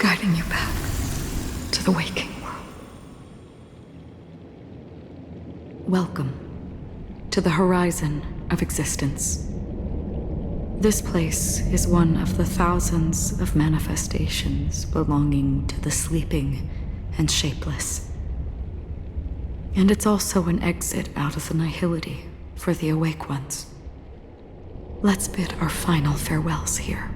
guiding you back to the waking world. Welcome to the horizon of existence. This place is one of the thousands of manifestations belonging to the sleeping and shapeless. And it's also an exit out of the nihility for the awake ones. Let's bid our final farewells here.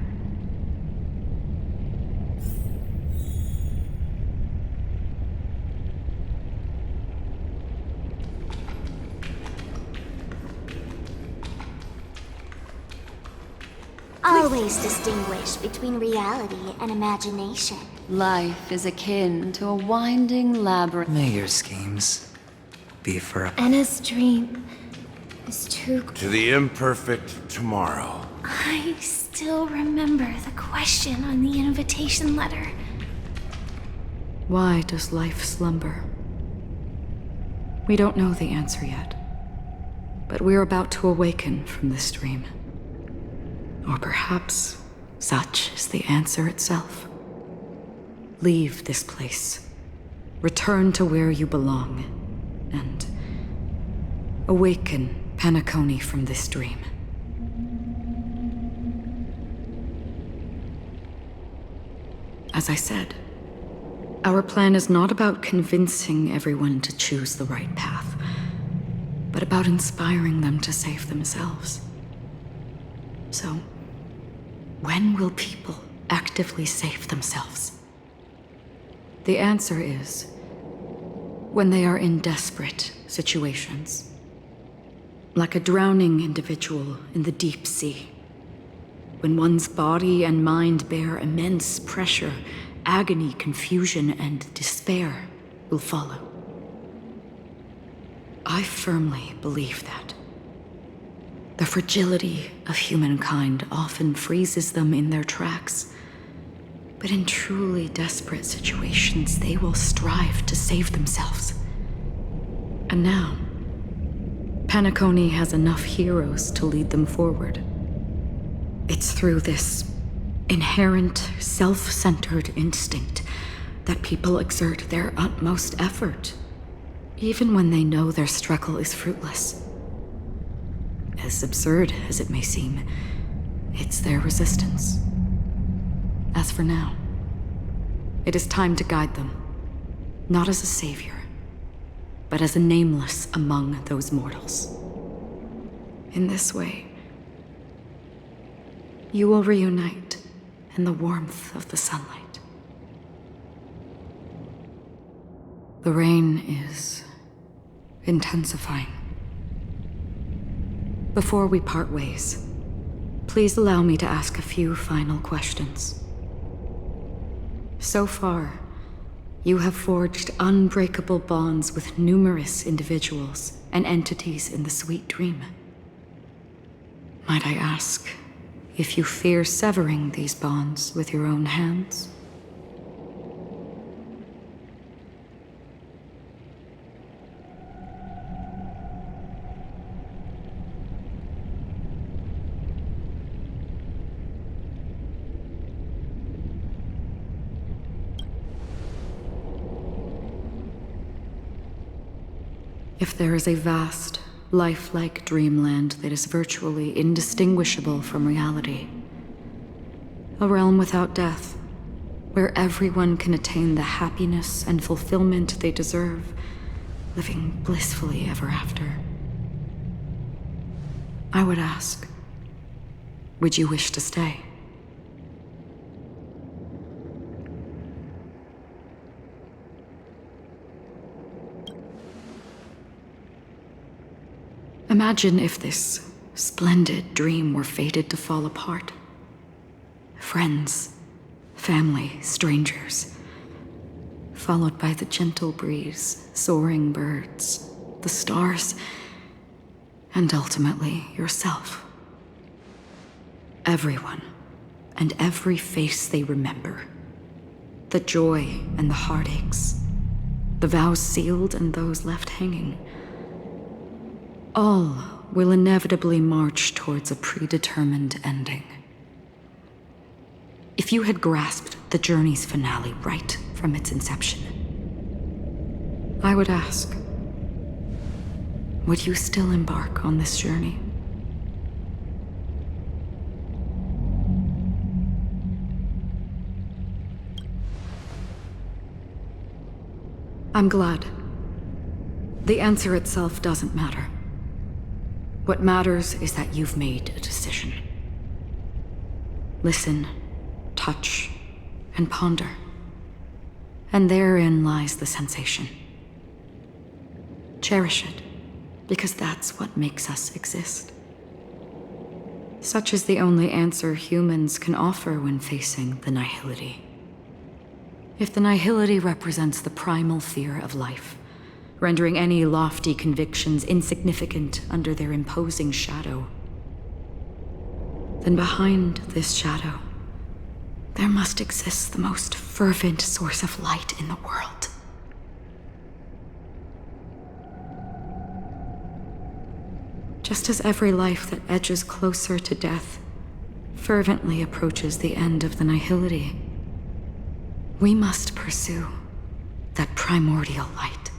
Always distinguish between reality and imagination. Life is akin to a winding labyrinth. May your schemes be for a... Anna's dream is too... To the imperfect tomorrow. I still remember the question on the invitation letter. Why does life slumber? We don't know the answer yet, but we're about to awaken from this dream. Or perhaps such is the answer itself. Leave this place, return to where you belong, and awaken Penacony from this dream. As I said, our plan is not about convincing everyone to choose the right path, but about inspiring them to save themselves. So, when will people actively save themselves? The answer is when they are in desperate situations. Like a drowning individual in the deep sea. When one's body and mind bear immense pressure, agony, confusion, and despair will follow. I firmly believe that. The fragility of humankind often freezes them in their tracks. But in truly desperate situations, they will strive to save themselves. And now, Penacony has enough heroes to lead them forward. It's through this inherent, self-centered instinct that people exert their utmost effort, even when they know their struggle is fruitless. As absurd as it may seem, it's their resistance. As for now, it is time to guide them, not as a savior, but as a nameless among those mortals. In this way, you will reunite in the warmth of the sunlight. The rain is intensifying. Before we part ways, please allow me to ask a few final questions. So far, you have forged unbreakable bonds with numerous individuals and entities in the sweet dream. Might I ask if you fear severing these bonds with your own hands? If there is a vast, lifelike dreamland that is virtually indistinguishable from reality, a realm without death, where everyone can attain the happiness and fulfillment they deserve, living blissfully ever after, I would ask, would you wish to stay? Imagine if this splendid dream were fated to fall apart. Friends, family, strangers, followed by the gentle breeze, soaring birds, the stars, and ultimately yourself. Everyone, and every face they remember. The joy and the heartaches, the vows sealed and those left hanging. All will inevitably march towards a predetermined ending. If you had grasped the journey's finale right from its inception, I would ask, would you still embark on this journey? I'm glad. The answer itself doesn't matter. What matters is that you've made a decision. Listen, touch, and ponder. And therein lies the sensation. Cherish it, because that's what makes us exist. Such is the only answer humans can offer when facing the nihility. If the nihility represents the primal fear of life, rendering any lofty convictions insignificant under their imposing shadow, then behind this shadow, there must exist the most fervent source of light in the world. Just as every life that edges closer to death fervently approaches the end of the nihility, we must pursue that primordial light.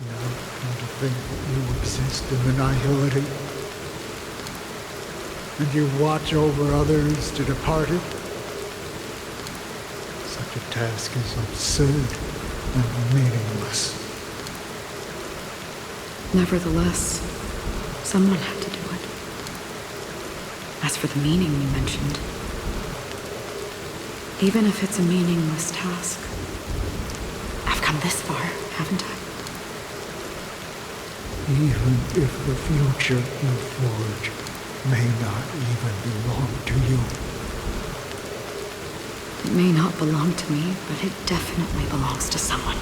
Now come to think that you exist in the nihility, and you watch over others to depart it. Such a task is absurd and meaningless. Nevertheless, someone had to do it. As for the meaning you mentioned, even if it's a meaningless task, I've come this far, haven't I? Even if the future you forge may not even belong to you. It may not belong to me, but it definitely belongs to someone.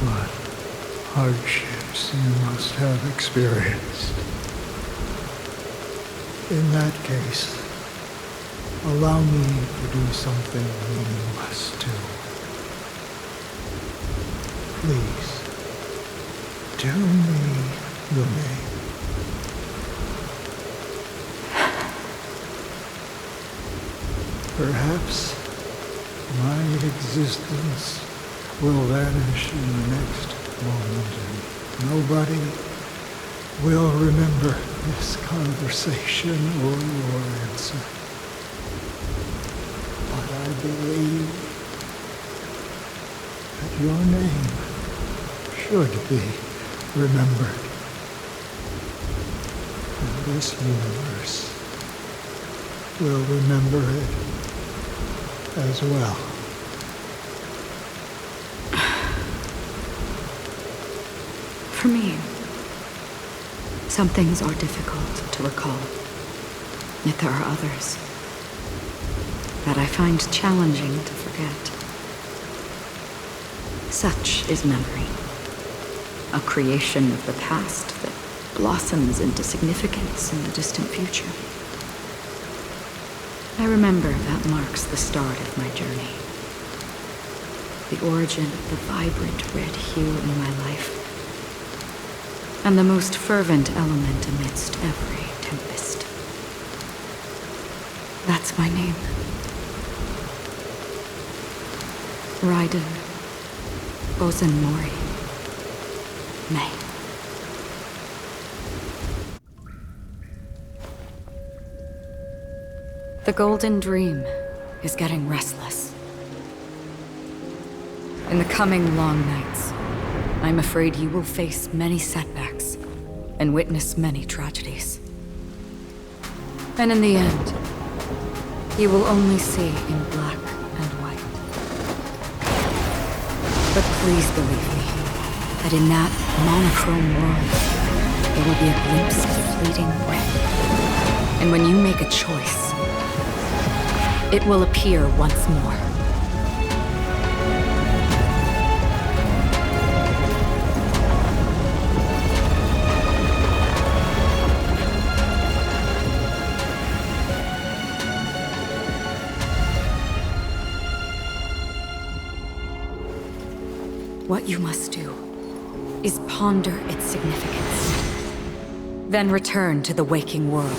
What hardships you must have experienced. In that case, allow me to do something meaningless too. Please, tell me your name. Perhaps my existence will vanish in the next moment, and nobody will remember this conversation or your answer. But I believe that your name should be remembered. And this universe will remember it as well. For me, some things are difficult to recall, yet there are others that I find challenging to forget. Such is memory, a creation of the past that blossoms into significance in the distant future. I remember that marks the start of my journey, the origin of the vibrant red hue in my life, and the most fervent element amidst every tempest. That's my name. Raiden Mori May. The Golden Dream is getting restless. In the coming long nights, I'm afraid you will face many setbacks and witness many tragedies. And in the end, you will only see in black and white. But please believe me, that in that monochrome world, there will be a glimpse of fleeting red. And when you make a choice, it will appear once more. What you must do is ponder its significance. Then return to the waking world.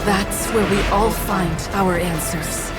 That's where we all find our answers.